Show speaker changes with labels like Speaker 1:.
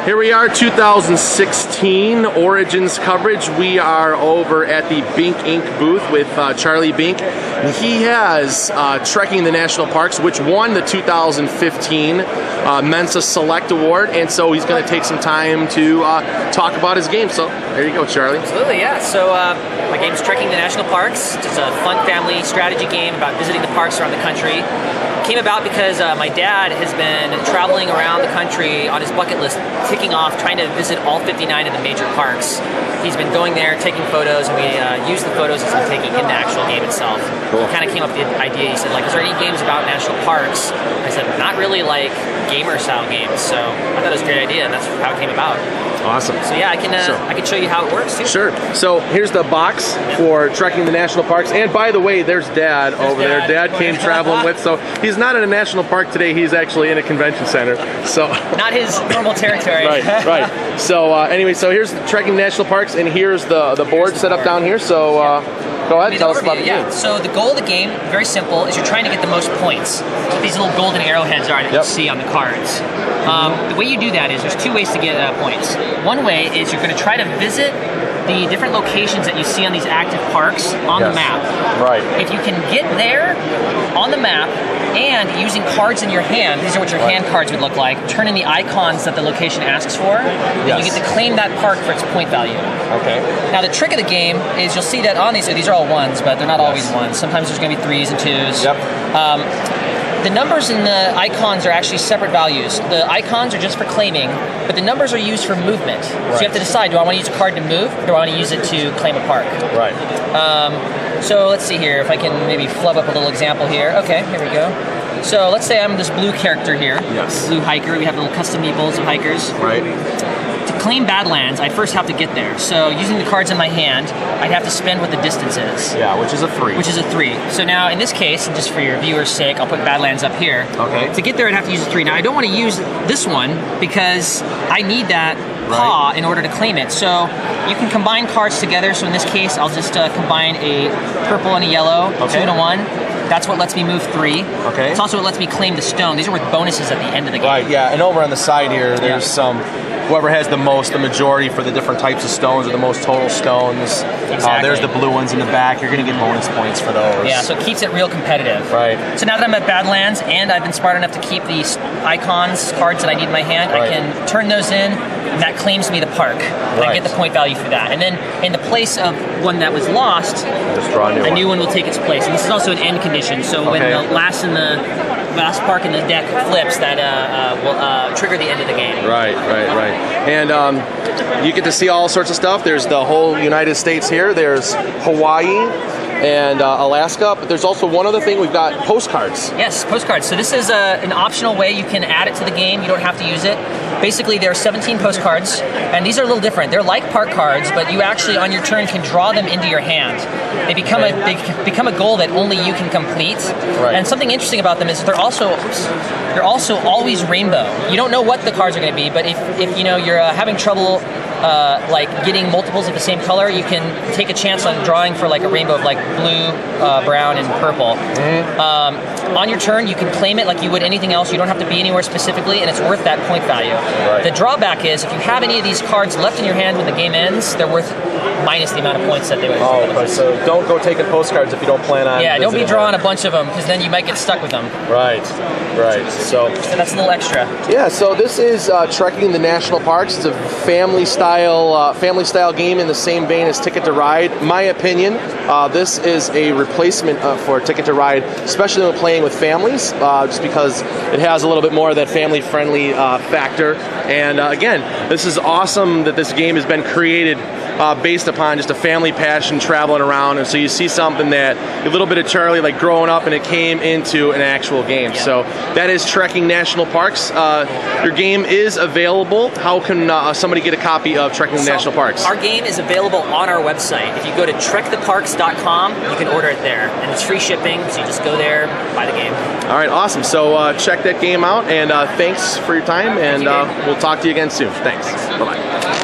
Speaker 1: Here we are, 2016 Origins coverage. We are over at the Bink Inc. booth with Charlie Bink. He has Trekking the National Parks, which won the 2015 Mensa Select Award, and so he's going to take some time to talk about his game. So there you go, Charlie.
Speaker 2: Absolutely, yeah. So my game is Trekking the National Parks. It's a fun family strategy game about visiting the parks around the country. Came about because my dad has been traveling around the country on his bucket list, ticking off, trying to visit all 59 of the major parks. He's been going there, taking photos, and we use the photos he's been taking in the actual game itself. Cool. He kind of came up with the idea. He said, like, is there any games about national parks? I said, not really like gamer-style games. So I thought it was a great idea, and that's how it came about.
Speaker 1: Awesome.
Speaker 2: So yeah, I can show you how it works too.
Speaker 1: Sure. So here's the box for Trekking the National Parks. And by the way, there's Dad over there. Dad came traveling with, so he's not in a national park today. He's actually in a convention center. So
Speaker 2: not his normal territory.
Speaker 1: right. So anyway, so here's Trekking the National Parks, and here's the board set up down here. So go ahead, tell us about the game.
Speaker 2: So the goal of the game, very simple, is you're trying to get the most points. So these little golden arrowheads are that you see on the cards. The way you do that is there's two ways to get points. One way is you're going to try to visit the different locations that you see on these active parks on the map.
Speaker 1: Right.
Speaker 2: If you can get there on the map and using cards in your hand, these are what your hand cards would look like, turn in the icons that the location asks for, then you get to claim that park for its point value.
Speaker 1: Okay.
Speaker 2: Now the trick of the game is you'll see that on these are all ones, but they're not always ones. Sometimes there's going to be threes and twos.
Speaker 1: Yep.
Speaker 2: The numbers and the icons are actually separate values. The icons are just for claiming, but the numbers are used for movement. So you have to decide, do I want to use a card to move, or do I want to use it to claim a park?
Speaker 1: Right.
Speaker 2: So let's see here, if I can maybe flub up a little example here. Okay, here we go. So let's say I'm this blue character here.
Speaker 1: Yes.
Speaker 2: Blue hiker. We have little custom meeples of hikers.
Speaker 1: Right.
Speaker 2: To claim Badlands, I first have to get there. So using the cards in my hand, I'd have to spend what the distance is.
Speaker 1: Yeah, which is a 3.
Speaker 2: Which is a 3. So now, in this case, just for your viewers' sake, I'll put Badlands up here.
Speaker 1: Okay.
Speaker 2: To get there, I'd have to use a 3. Now, I don't want to use this one because I need that paw in order to claim it. So you can combine cards together. So in this case, I'll just combine a purple and a yellow, 2 and a 1. That's what lets me move 3.
Speaker 1: Okay.
Speaker 2: It's also what lets me claim the stone. These are worth bonuses at the end of the game.
Speaker 1: Right, yeah. And over on the side here, there's some... Whoever has the majority for the different types of stones, or the most total stones.
Speaker 2: Exactly.
Speaker 1: There's the blue ones in the back. You're going to get bonus points for those.
Speaker 2: Yeah, so it keeps it real competitive.
Speaker 1: Right.
Speaker 2: So now that I'm at Badlands, and I've been smart enough to keep these icons, cards that I need in my hand, I can turn those in, and that claims me the park. And I get the point value for that. And then in the place of one that was lost,
Speaker 1: just draw a new
Speaker 2: one will take its place. And this is also an end condition, so when the last park in the deck flips, that will trigger the end of the game.
Speaker 1: Right. And you get to see all sorts of stuff. There's the whole United States here. There's Hawaii and Alaska, but there's also one other thing. We've got postcards.
Speaker 2: Yes, postcards. So this is an optional way you can add it to the game. You don't have to use it. Basically, there are 17 postcards, and these are a little different. They're like park cards, but you actually, on your turn, can draw them into your hand. They become a goal that only you can complete.
Speaker 1: Right.
Speaker 2: And something interesting about them is they're also always rainbow. You don't know what the cards are going to be, but if you know you're having trouble like getting multiples of the same color, you can take a chance on drawing for like a rainbow of like blue, brown, and purple. On your turn, you can claim it like you would anything else. You don't have to be anywhere specifically, and it's worth that point value.
Speaker 1: Right.
Speaker 2: The drawback is if you have any of these cards left in your hand when the game ends, they're worth minus the amount of points that they would.
Speaker 1: So don't go taking postcards if you don't plan on.
Speaker 2: Yeah, don't be drawing a bunch of them because then you might get stuck with them.
Speaker 1: Right. So
Speaker 2: that's a little extra.
Speaker 1: Yeah. So this is Trekking the National Parks. It's a family style game in the same vein as Ticket to Ride. My opinion, this is a replacement for Ticket to Ride, especially when playing with families, just because it has a little bit more of that family-friendly factor. And again, this is awesome that this game has been created based upon just a family passion traveling around, and so you see something that a little bit of Charlie like growing up, and it came into an actual game. Yeah. So that is Trekking National Parks. Your game is available. How can somebody get a copy of Trekking National Parks?
Speaker 2: Our game is available on our website. If you go to trektheparks.com, you can order it there, and it's free shipping, so you just go there, buy the game.
Speaker 1: All right, awesome. So check that game out, and thanks for your time, and we'll talk to you again soon. Thanks. Bye-bye.